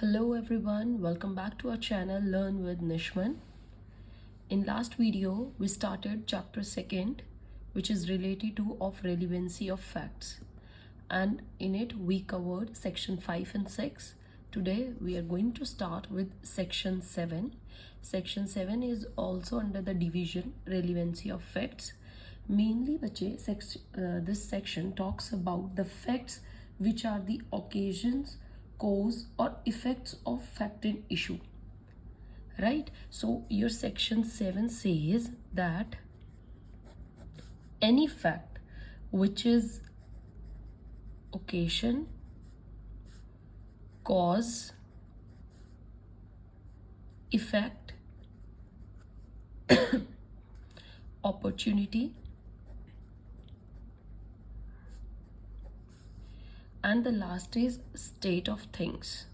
Hello everyone, welcome back to our channel Learn with Nishman. In last video, we started chapter 2nd, which is related to of relevancy of facts. And in it, we covered section 5 and 6. Today, we are going to start with section 7. Section 7 is also under the division relevancy of facts. Mainly, this section talks about the facts which are the occasions, cause or effects of fact and issue, right? So your section 7 says that any fact which is occasion, cause, effect, opportunity, and the last is state of things,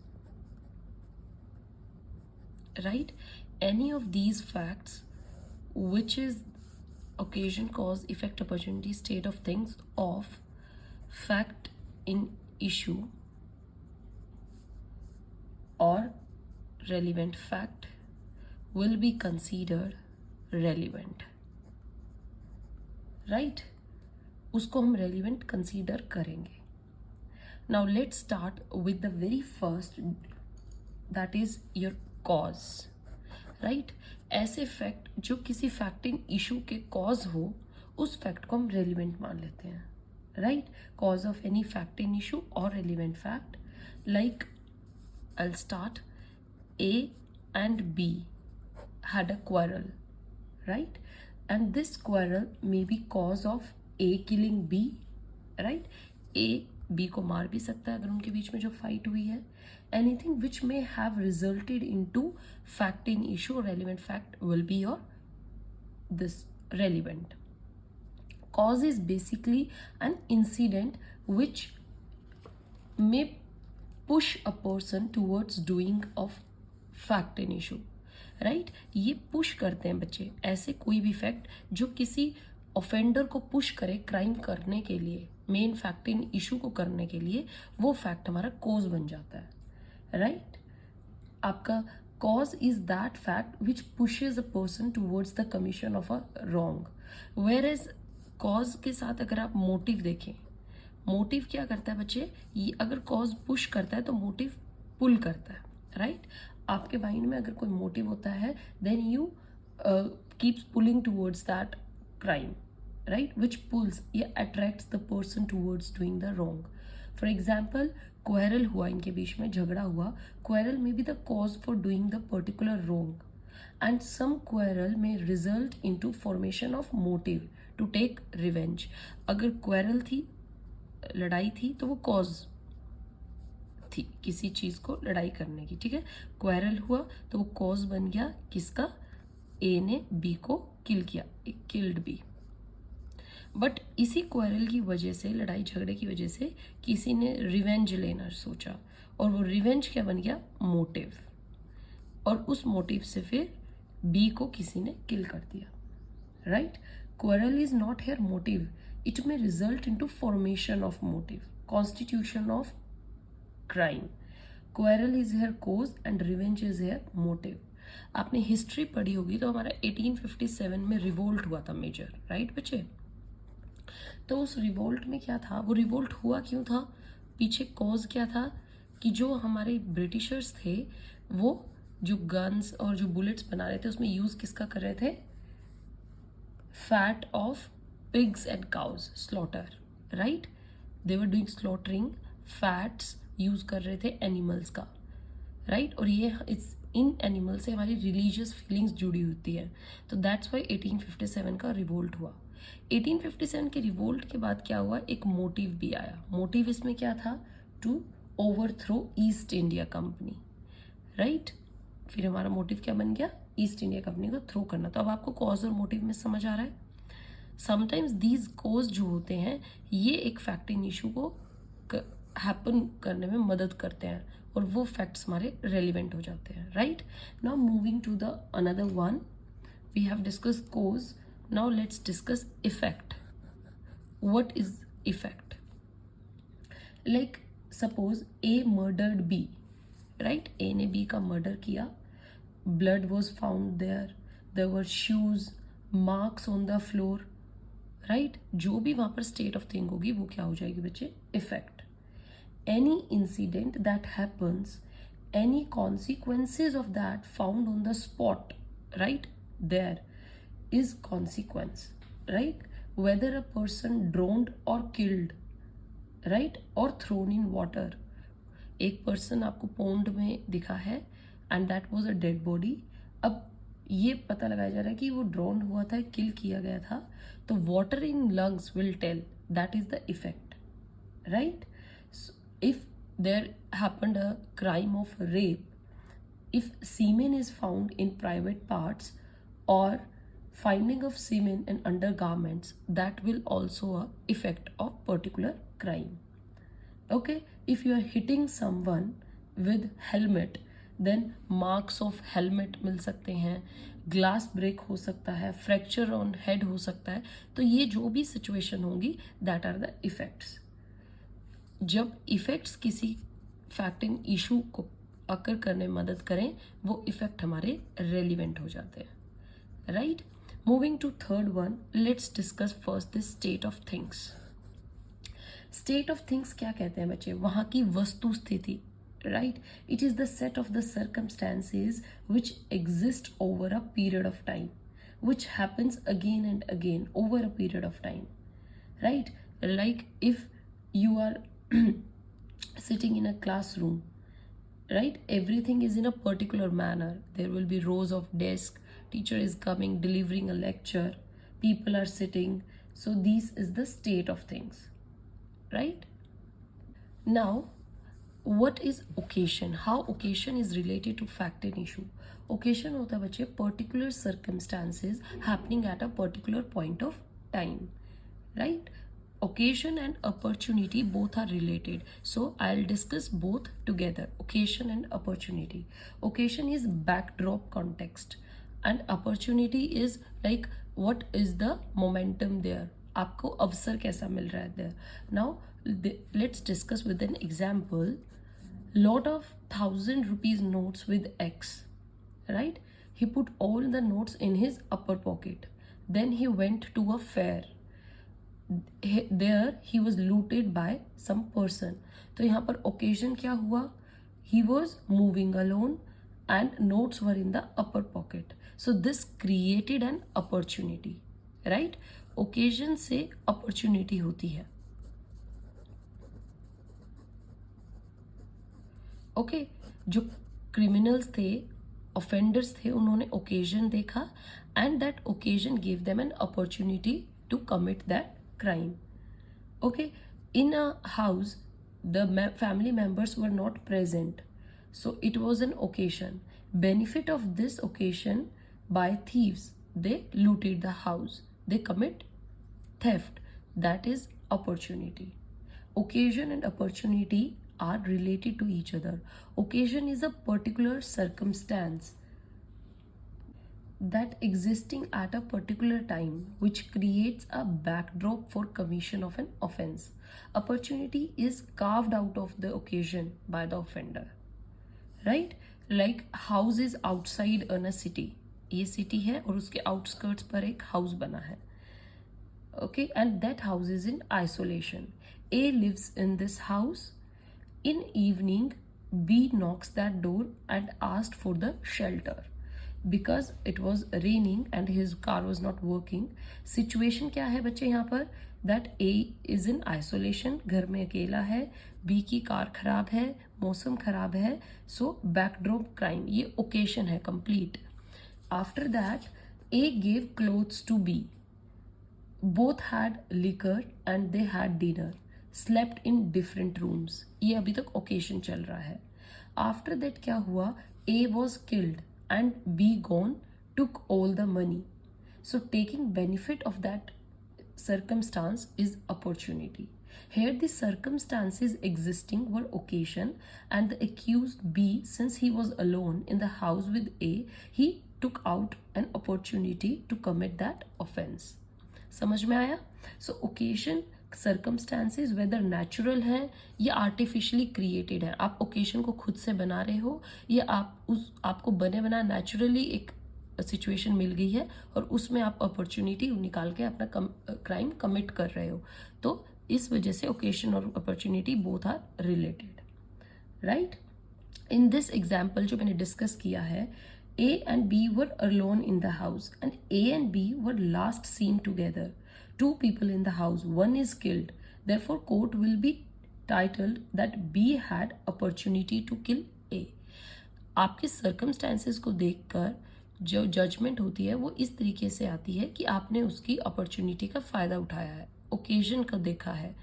right? Any of these facts which is occasion, cause, effect, opportunity, state of things of fact in issue or relevant fact will be considered relevant, right? उसको हम relevant consider करेंगे. Now let's start with the very first, that is your cause, right? ऐसे fact जो किसी फैक्टिंग issue के cause हो, उस fact को हम रेलिवेंट मान लेते हैं, right? Cause of any fact in issue और relevant fact. Like I'll start. A and B had a quarrel, right? And this quarrel may be cause of A killing B, right? A B को मार भी सकता है अगर उनके बीच में जो फाइट हुई है. Anything which may have resulted into fact in issue or relevant fact will be your this relevant. Cause is basically an incident which may push a person towards doing of fact in issue, right? ये push करते हैं बच्चे ऐसे कोई भी fact जो किसी offender को पुश करे क्राइम करने के लिए, मेन फैक्ट इन इशू को करने के लिए, वो फैक्ट हमारा कॉज बन जाता है, राइट? आपका cause is that fact which pushes a person towards the commission of a wrong. Whereas cause के साथ अगर आप मोटिव देखें, मोटिव क्या करता है बच्चे? ये अगर कॉज पुश करता है तो मोटिव पुल करता है, राइट? आपके माइंड में अगर कोई मोटिव होता है then you keeps pulling towards that crime, right? Which pulls, ये attracts the person towards doing the wrong. For example, quarrel हुआ इनके बीच में, झगड़ा हुआ. Quarrel may be the cause for doing the particular wrong, and some quarrel may result into formation of motive to take revenge. अगर quarrel थी, लड़ाई थी, तो वो cause थी किसी चीज को लड़ाई करने की, ठीक है? क्वेरल हुआ तो वो कॉज बन गया किसका? ए ने बी को किल किया, किल्ड बी. बट इसी क्वेरल की वजह से, लड़ाई झगड़े की वजह से किसी ने रिवेंज लेना सोचा और वो रिवेंज क्या बन गया? मोटिव. और उस मोटिव से फिर बी को किसी ने किल कर दिया, right? Quarrel is not here motive, it may result into formation of motive, constitution of crime. Quarrel is here cause and revenge is here motive. आपने हिस्ट्री पढ़ी होगी तो हमारा 1857 में रिवोल्ट हुआ था मेजर, राइट बच्चे? तो उस रिवोल्ट में क्या था? वो रिवोल्ट हुआ क्यों था? पीछे कॉज क्या था? कि जो हमारे ब्रिटिशर्स थे वो जो गन्स और जो बुलेट्स बना रहे थे उसमें यूज किसका कर रहे थे? Fat of pigs and cows, slaughter, right? They were doing slaughtering, fats use कर रहे थे एनिमल्स का, राइट? और ये इन एनिमल से हमारी रिलीजियस फीलिंग्स जुड़ी होती है. तो दैट्स वाई 1857 का रिवोल्ट हुआ. 1857 के रिवोल्ट के बाद क्या हुआ? एक मोटिव भी आया. मोटिव इसमें क्या था? To overthrow East India Company, right? फिर हमारा मोटिव क्या बन गया? ईस्ट इंडिया कंपनी को थ्रो करना. तो अब आपको कॉज और मोटिव में समझ आ रहा है? समटाइम्स दीज कॉज जो होते हैं ये एक फैक्टिंग इशू को हैपन करने में मदद करते हैं और वो फैक्ट्स हमारे रेलिवेंट हो जाते हैं, right? Now moving to the another one, we have discussed cause. Now let's discuss effect. What is effect? Like suppose A murdered B, right, A ने बी का मर्डर किया, blood was found there were shoes, marks on the floor, right, जो भी वहां पर state of thing होगी वो क्या हो जाएगी बच्चे, effect. Any incident that happens, any consequences of that found on the spot, right, there is consequence, right, whether a person drowned or killed, right, or thrown in water. एक person आपको pond में दिखा है and that was a dead body. अब ये पता लगाया जा रहा है कि वो ड्रोन हुआ था, किल किया गया था, तो water in lungs will tell that is the effect, right. If there happened a crime of rape, if semen is found in private parts or finding of semen in undergarments, that will also a effect of particular crime. Okay, if you are hitting someone with helmet, then marks of helmet मिल सकते हैं, glass break हो सकता है, fracture on head हो सकता है. तो ये जो भी सिचुएशन होंगी दैट आर द इफेक्ट्स. जब इफेक्ट्स किसी फैक्टिंग इशू को अकर करने में मदद करें, वो इफेक्ट हमारे रेलिवेंट हो जाते हैं, right. Moving to third one, let's discuss first this state of things. State of things क्या कहते हैं बच्चे, वहां की वस्तु स्थिति, right. It is the set of the circumstances which exist over a period of time, which happens again and again over a period of time, right. Like if you are sitting in a classroom, right, everything is in a particular manner. There will be rows of desks, teacher is coming, delivering a lecture, people are sitting. So this is the state of things, right. Now what is occasion, how occasion is related to fact and issue. Occasion होता है बच्चे particular circumstances happening at a particular point of time, right. Occasion and opportunity both are related, so I'll discuss both together, occasion and opportunity. Occasion is backdrop context and opportunity is like what is the momentum there, आपको अवसर कैसा मिल रहा है there. Now let's discuss with an example. Lot of 1,000 rupees notes with X, right. He put all the notes in his upper pocket, then he went to a fair. There he was looted by some person. तो यहाँ पर occasion क्या हुआ, he was moving alone and notes were in the upper pocket, so this created an opportunity, right. occasion से opportunity होती है. okay, जो criminals थे, offenders थे, उन्होंने occasion देखा and that occasion gave them an opportunity to commit that crime. Okay, in a house the family members were not present, so it was an occasion. Benefit of this occasion, by thieves they looted the house, they commit theft, that is opportunity. Occasion and opportunity are related to each other. Occasion is a particular circumstance that existing at a particular time which creates a backdrop for commission of an offense. Opportunity is carved out of the occasion by the offender, right. Like house is outside in a city, ये city है और उसके outskirts पर एक house बना है, okay, and that house is in isolation. A lives in this house. In evening B knocks that door and asked for the shelter because it was raining and his car was not working. Situation क्या है बच्चे यहाँ पर, that A is in isolation, घर में अकेला है, B की कार खराब है, मौसम खराब है, so backdrop crime, ये occasion है complete. After that A gave clothes to B, both had liquor and they had dinner, slept in different rooms. ये अभी तक occasion चल रहा है. After that क्या हुआ, A was killed and B gone, took all the money. So taking benefit of that circumstance is opportunity. Here the circumstances existing were occasion and the accused B, since he was alone in the house with A, he took out an opportunity to commit that offense. समझ में आया. So occasion circumstances whether natural है या artificially created है, आप occasion को खुद से बना रहे हो या आपको बने बना नेचुरली एक सिचुएशन मिल गई है और उसमें आप अपॉर्चुनिटी निकाल के अपना क्राइम कमिट कर रहे हो, तो इस वजह से ओकेशन और opportunity both are related, right. In this example जो मैंने डिस्कस किया है, A and B were alone in the house and A and B were last seen together. Two people in the house, one is killed. Therefore, court will be titled that B had opportunity to kill A. आपके circumstances को देखकर जो judgement होती है वो इस तरीके से आती है कि आपने उसकी अपॉर्चुनिटी का फ़ायदा उठाया है, ओकेजन को देखा है,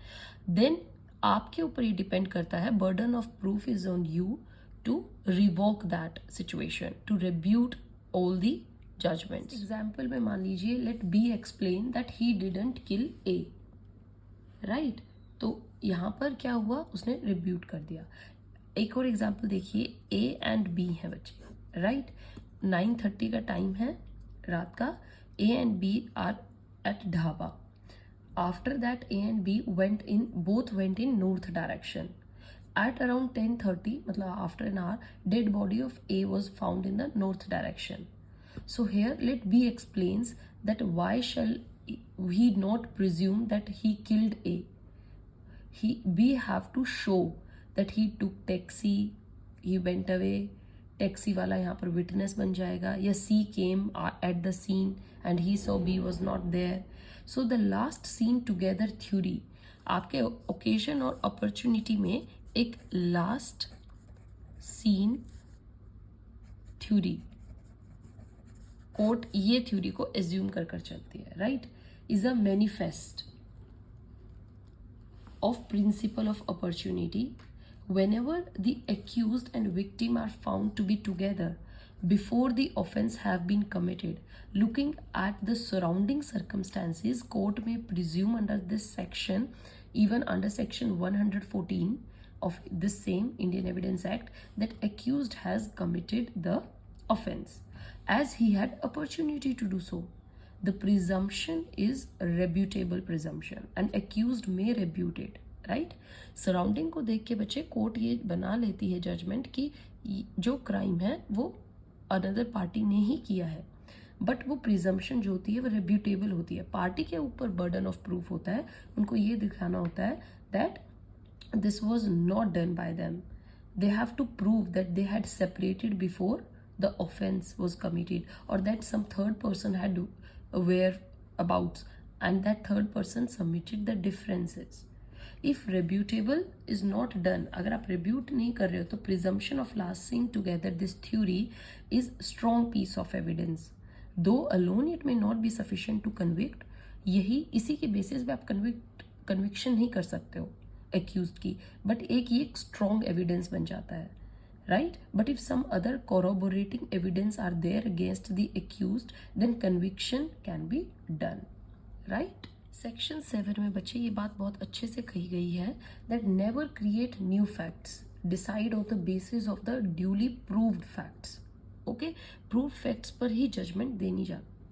देन आपके ऊपर ये डिपेंड करता है, burden of proof is on you to revoke that situation, to rebut all the judgments. Example में मान लीजिए let B explain that he didn't kill A, right? तो यहाँ पर क्या हुआ, उसने रिब्यूट कर दिया। एक और एग्जाम्पल देखिए, A and B है बच्चे, राइट। 9:30 का टाइम है रात का, A and B are at dhaba. After that A and B both went in north direction. At around 10:30, मतलब after an hour, dead body of A was found in the north direction. So here let B explains that why shall we not presume that he killed A. We have to show that he took taxi, he went away. Taxi वाला यहाँ पर witness बन जाएगा, या C came at the scene and he saw B was not there. So the last seen together theory, आपके occasion और opportunity में एक लास्ट सीन थ्योरी, कोर्ट ये थ्योरी को एज्यूम कर चलती है, right, is a manifest of principle of opportunity whenever the accused and victim are found to be together before the offense have been committed. Looking at the surrounding circumstances, court may presume under this section, even under section 114 of this same Indian Evidence Act, that accused has committed the offense as he had opportunity to do so. The presumption is a rebutable presumption and accused may rebut it, right. Surrounding को देख के बच्चे court ये बना लेती है judgement कि जो क्राइम है वो अनदर पार्टी ने ही किया है, बट वो प्रिजम्पशन जो होती है वो रेब्यूटेबल होती है। पार्टी के ऊपर बर्डन ऑफ प्रूफ होता है, उनको ये दिखाना होता है that this was not done by them, they have to prove that they had separated before the offence was committed और that some third person had aware about and that third person submitted the differences. If rebuttable is not done, अगर आप rebut नहीं कर रहे हो तो presumption of last seen together this theory is strong piece of evidence, though alone it may not be sufficient to convict. यही इसी के बेसिस पे आप कन्विक्शन नहीं कर सकते हो एक्यूज्ड की, बट एक ये स्ट्रॉन्ग एविडेंस बन जाता है, right. But if some other corroborating evidence are there against the accused then conviction can be done, right. Section 7 में बच्चे ये बात बहुत अच्छे से कही गई है that never create new facts, decide on the basis of the duly proved facts. Okay, proved facts पर ही जजमेंट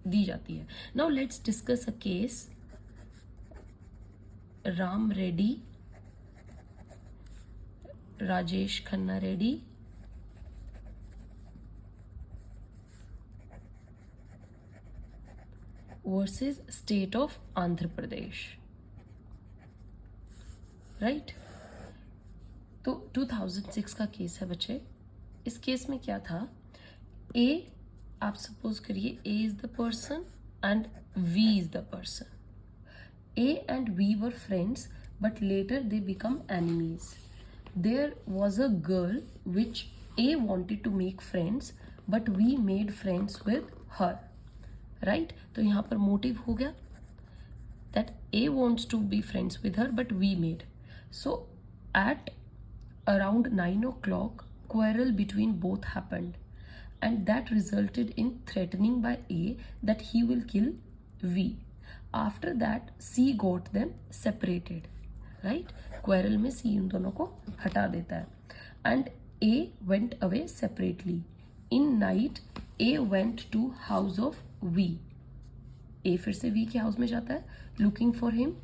दी जाती है। Now let's discuss a case, Ram Reddy, Rajesh Khanna Reddy versus state of Andhra Pradesh, right. तो 2006 का केस है बच्चे। इस केस में क्या था, ए, आप सपोज करिए A is the person and B is the person. A and B were friends but later they become enemies. There was a girl which A wanted to make friends but B made friends with her, right. तो यहाँ पर motive हो गया that A wants to be friends with her but B made. So at around 9 o'clock quarrel between both happened and that resulted in threatening by A that he will kill V. After that C got them separated, right? quarrel में C उन दोनों को हटा देता है and A went away separately. In night A went to house of V. A फिर से V के हाउस में जाता है looking for him.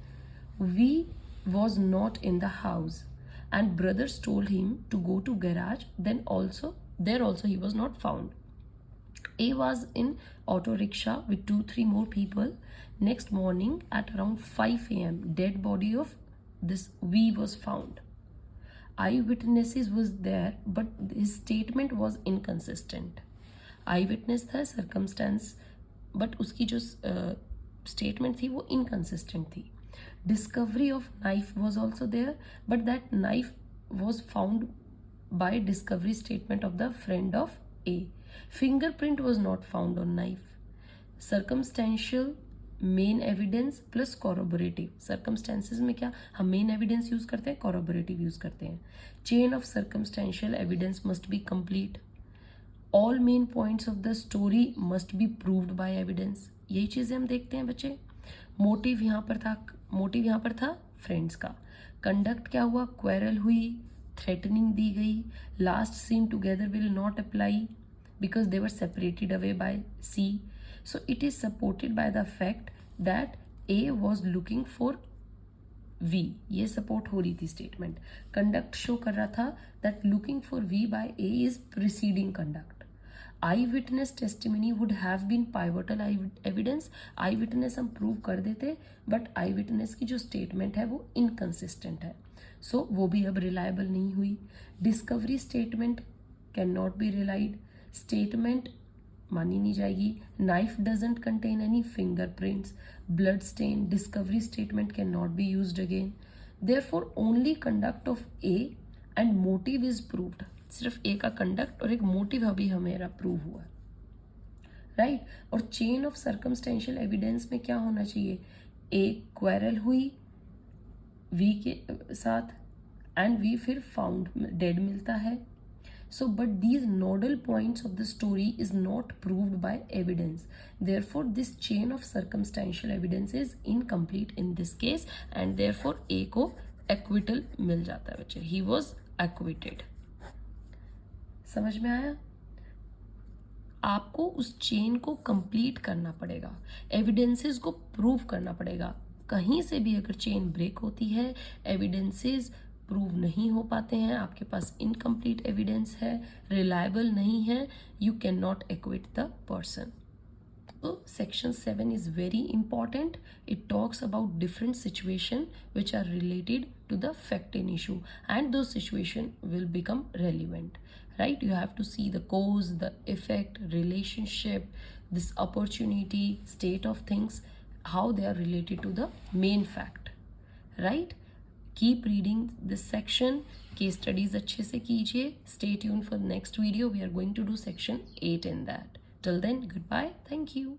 V was not in the house and brothers told him to go to garage. Then also there also he was not found. A was in auto rickshaw with 2-3 more people. Next morning at around 5 a.m. dead body of this V was found. Eyewitnesses was there but his statement was inconsistent. Eyewitness था, circumstance, but उसकी जो statement थी वो inconsistent थी. Discovery of knife was also there, but that knife was found by discovery statement of the friend of A. Fingerprint was not found on knife. Circumstantial main evidence plus corroborative. Circumstances में क्या हम main evidence use करते हैं, कॉरोबोरेटिव use करते हैं. Chain of circumstantial evidence must be complete. All main points of the story must be proved bye evidence. यही चीजें हम देखते हैं बच्चे. मोटिव यहाँ पर था फ्रेंड्स का. कंडक्ट क्या हुआ, क्वेरल हुई, थ्रेटनिंग दी गई. Last seen together will not apply because they were separated away by C. So it is supported by the fact that A was looking for V. ये support हो रही थी statement. Conduct show कर रहा था that looking for V by A is preceding conduct. Eyewitness testimony would have been pivotal evidence. Eyewitness हम prove कर देते, but eyewitness की जो statement है वो inconsistent है. So वो भी अब reliable नहीं हुई. Discovery statement cannot be relied. Statement मानी नहीं जाएगी. Knife doesn't contain any fingerprints. Blood stain. Discovery statement can not be used again. Therefore only conduct of a and motive is proved. सिर्फ ए का कंडक्ट और एक मोटिव अभी हमें प्रूव हुआ, राइट. और चेन ऑफ सर्कमस्टेंशियल एविडेंस में क्या होना चाहिए, ए क्वेरल हुई वी के साथ एंड वी फिर फाउंड डेड मिलता है. So, but these nodal points of the story is not proved by evidence. Therefore, this chain of circumstantial evidence is incomplete in this case, and therefore A को acquittal मिल जाता है बच्चे. He was acquitted. समझ में आया? आपको उस chain को कंप्लीट करना पड़ेगा, एविडेंसेस को प्रूव करना पड़ेगा. कहीं से भी अगर चेन ब्रेक होती है, एविडेंसेस प्रूव नहीं हो पाते हैं, आपके पास इनकम्प्लीट एविडेंस है, रिलायबल नहीं है, you can not equity the person. So section 7 is very important. It talks about different situation which are related to the fact in issue, and those situation will become relevant, right? You have to see the cause, the effect, relationship, this opportunity, state of things, how they are related to the main fact, right? Keep reading this section. Case studies अच्छे से कीजिए. Stay tuned for the next video. We are going to do section 8 in that. Till then, goodbye. Thank you.